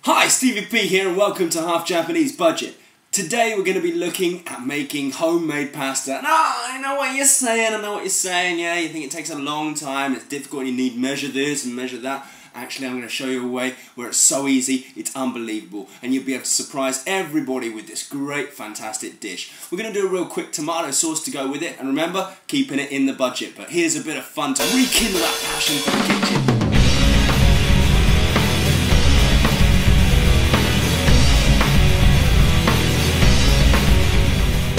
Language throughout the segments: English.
Hi, Stevie P here and welcome to Half Japanese Budget. Today we're going to be looking at making homemade pasta. And I know what you're saying, yeah, you think it takes a long time, it's difficult, you need measure this and measure that. Actually, I'm going to show you a way where it's so easy, it's unbelievable, and you'll be able to surprise everybody with this great, fantastic dish. We're going to do a real quick tomato sauce to go with it, and remember, keeping it in the budget. But here's a bit of fun to rekindle that passion for the kitchen.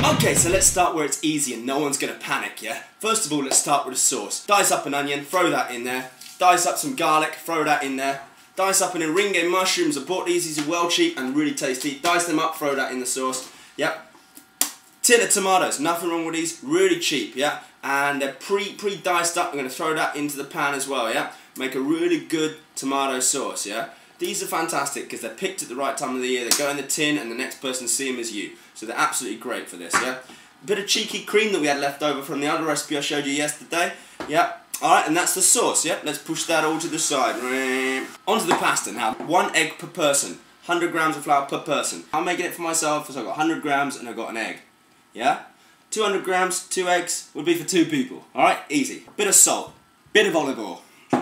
Okay, so let's start where it's easy and no one's going to panic, yeah? First of all, let's start with a sauce. Dice up an onion, throw that in there. Dice up some garlic, throw that in there. Dice up an Linguini mushrooms. I bought these are well cheap and really tasty. Dice them up, throw that in the sauce. Yep. Tin of tomatoes, nothing wrong with these, really cheap, yeah? And they're pre-diced up. I'm going to throw that into the pan as well, yeah? Make a really good tomato sauce, yeah? These are fantastic because they're picked at the right time of the year. They go in the tin and the next person to see them is you. So they're absolutely great for this, yeah? A bit of cheeky cream that we had left over from the other recipe I showed you yesterday, yeah? Alright, and that's the sauce, yeah? Let's push that all to the side. Onto the pasta now. 1 egg per person. 100 grams of flour per person. I'm making it for myself, so I've got 100 grams and I've got an egg. Yeah? 200 grams, 2 eggs would be for 2 people. Alright, easy. Bit of salt. Bit of olive oil.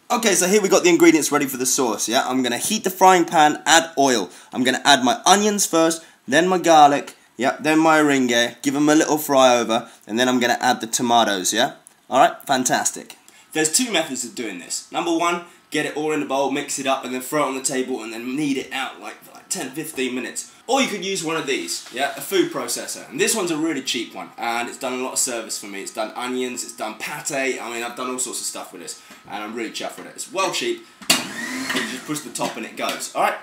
Okay, so here we got the ingredients ready for the sauce, yeah? I'm going to heat the frying pan, add oil. I'm going to add my onions first, then my garlic, yeah, then my meringue, give them a little fry over, and then I'm going to add the tomatoes, yeah? Alright, fantastic. There's 2 methods of doing this. Number 1, get it all in a bowl, mix it up, and then throw it on the table, and then knead it out like 10-15 minutes. Or you could use one of these, yeah, a food processor. And this one's a really cheap one, and it's done a lot of service for me. It's done onions, it's done pate, I mean, I've done all sorts of stuff with this, and I'm really chuffed with it. It's well cheap, you just push the top and it goes. Alright,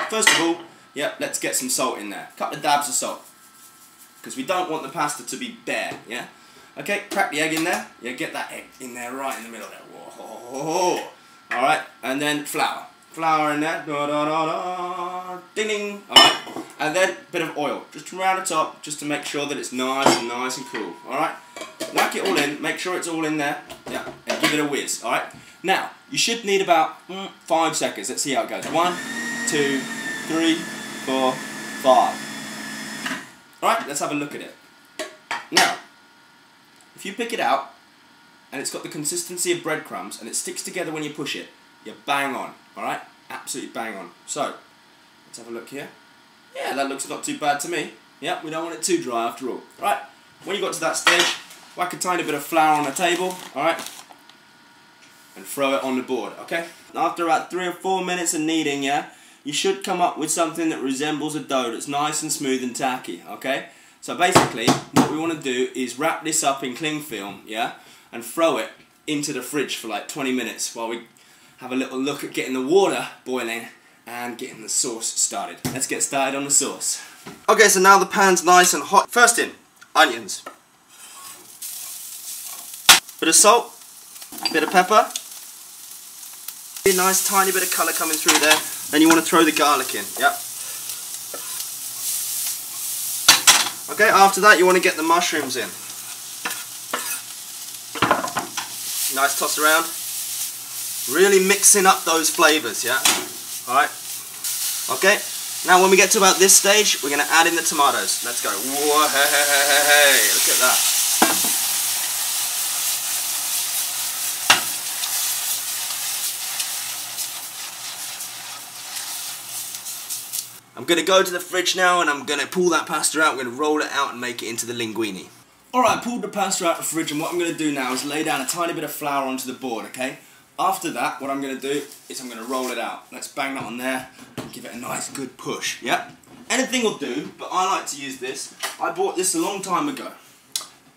first of all, yeah, let's get some salt in there. A couple of dabs of salt, because we don't want the pasta to be bare, yeah? Okay, crack the egg in there. Yeah, get that egg in there, right in the middle there. Whoa. Alright, and then flour. Flour in there. Da, da, da, da. Ding ding. Alright, and then a bit of oil. Just around the top, just to make sure that it's nice and cool. Alright, whack it all in. Make sure it's all in there. Yeah, and give it a whiz. Alright, now, you should need about 5 seconds. Let's see how it goes. 1, 2, 3, 4, 5. Alright, let's have a look at it. Now, if you pick it out, and it's got the consistency of breadcrumbs, and it sticks together when you push it, you're bang on, alright? Absolutely bang on. So, let's have a look here. Yeah, that looks not too bad to me. Yeah, we don't want it too dry after all. Right, when you got to that stage, whack a tiny bit of flour on the table, alright? And throw it on the board, okay? After about 3 or 4 minutes of kneading, yeah, you should come up with something that resembles a dough that's nice and smooth and tacky, okay? So basically, what we want to do is wrap this up in cling film, yeah, and throw it into the fridge for like 20 minutes while we have a little look at getting the water boiling and getting the sauce started. Let's get started on the sauce. Okay, so now the pan's nice and hot. First in, onions. Bit of salt, bit of pepper. A nice tiny bit of colour coming through there. Then you want to throw the garlic in, yep. Okay, after that you want to get the mushrooms in. Nice toss around. Really mixing up those flavours, yeah? Alright. Okay, now when we get to about this stage, we're going to add in the tomatoes. Let's go. Whoa, hey, look at that. I'm going to go to the fridge now and I'm going to pull that pasta out, I'm going to roll it out and make it into the linguini. Alright, I pulled the pasta out of the fridge and what I'm going to do now is lay down a tiny bit of flour onto the board, okay? After that, what I'm going to do is I'm going to roll it out. Let's bang that on there and give it a nice good push, yeah? Anything will do, but I like to use this. I bought this a long time ago.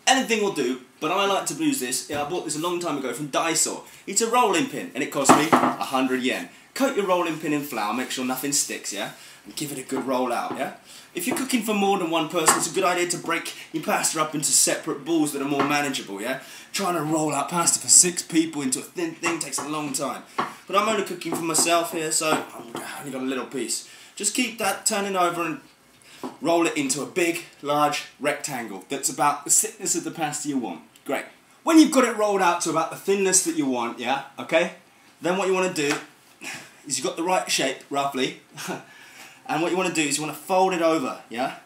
Anything will do, but I like to use this. Yeah, I bought this a long time ago from Daiso. It's a rolling pin and it cost me 100 yen. Coat your rolling pin in flour, make sure nothing sticks, yeah? And give it a good roll out, yeah? If you're cooking for more than one person, it's a good idea to break your pasta up into separate balls that are more manageable, yeah? Trying to roll out pasta for 6 people into a thin thing takes a long time. But I'm only cooking for myself here, so I've only got a little piece. Just keep that turning over and roll it into a big, large rectangle that's about the thickness of the pasta you want. Great. When you've got it rolled out to about the thinness that you want, yeah, okay? Then what you want to do is you've got the right shape, roughly. And what you want to do is you want to fold it over, yeah?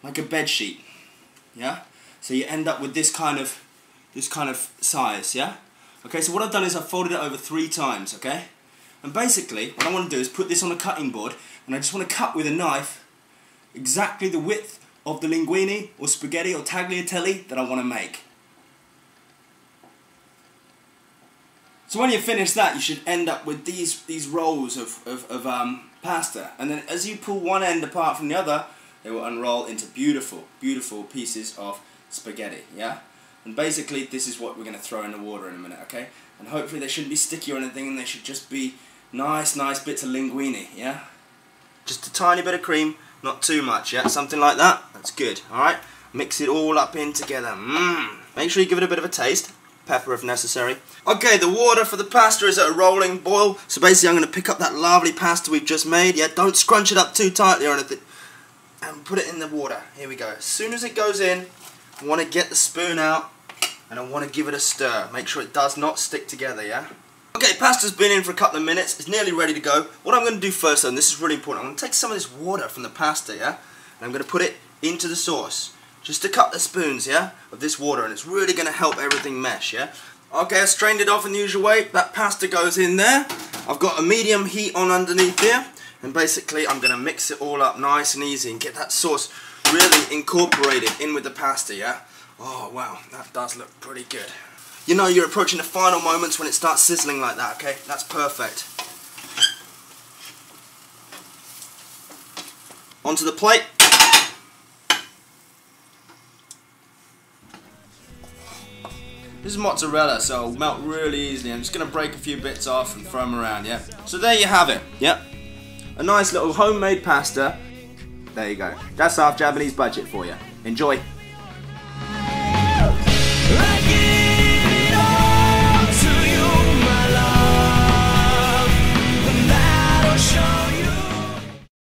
Like a bed sheet, yeah? So you end up with this kind of size, yeah? Okay, so what I've done is I've folded it over 3 times, okay? And basically, what I want to do is put this on a cutting board, and I just want to cut with a knife exactly the width of the linguine or spaghetti or tagliatelle that I want to make. So when you finish that, you should end up with these rolls of pasta, and then as you pull one end apart from the other, they will unroll into beautiful, beautiful pieces of spaghetti, yeah? And basically, this is what we're going to throw in the water in a minute, okay? And hopefully they shouldn't be sticky or anything, and they should just be nice bits of linguine, yeah? Just a tiny bit of cream, not too much, yeah? Something like that, that's good, alright? Mix it all up in together, Make sure you give it a bit of a taste, pepper if necessary. Okay, the water for the pasta is at a rolling boil, so basically I'm going to pick up that lovely pasta we've just made, yeah? Don't scrunch it up too tightly or anything. And put it in the water, here we go. As soon as it goes in, I want to get the spoon out, and I want to give it a stir. Make sure it does not stick together, yeah? Okay, pasta's been in for a couple of minutes. It's nearly ready to go. What I'm going to do first, though, and this is really important, I'm going to take some of this water from the pasta, yeah? And I'm going to put it into the sauce. Just a couple of spoons, yeah, of this water, and it's really going to help everything mesh, yeah? Okay, I strained it off in the usual way. That pasta goes in there. I've got a medium heat on underneath here, and basically I'm going to mix it all up nice and easy and get that sauce really incorporated in with the pasta, yeah? Oh wow, that does look pretty good. You know you're approaching the final moments when it starts sizzling like that, okay? That's perfect. Onto the plate. This is mozzarella, so it'll melt really easily. I'm just going to break a few bits off and throw them around, yeah? So there you have it, yep. A nice little homemade pasta. There you go. That's half Japanese budget for you. Enjoy.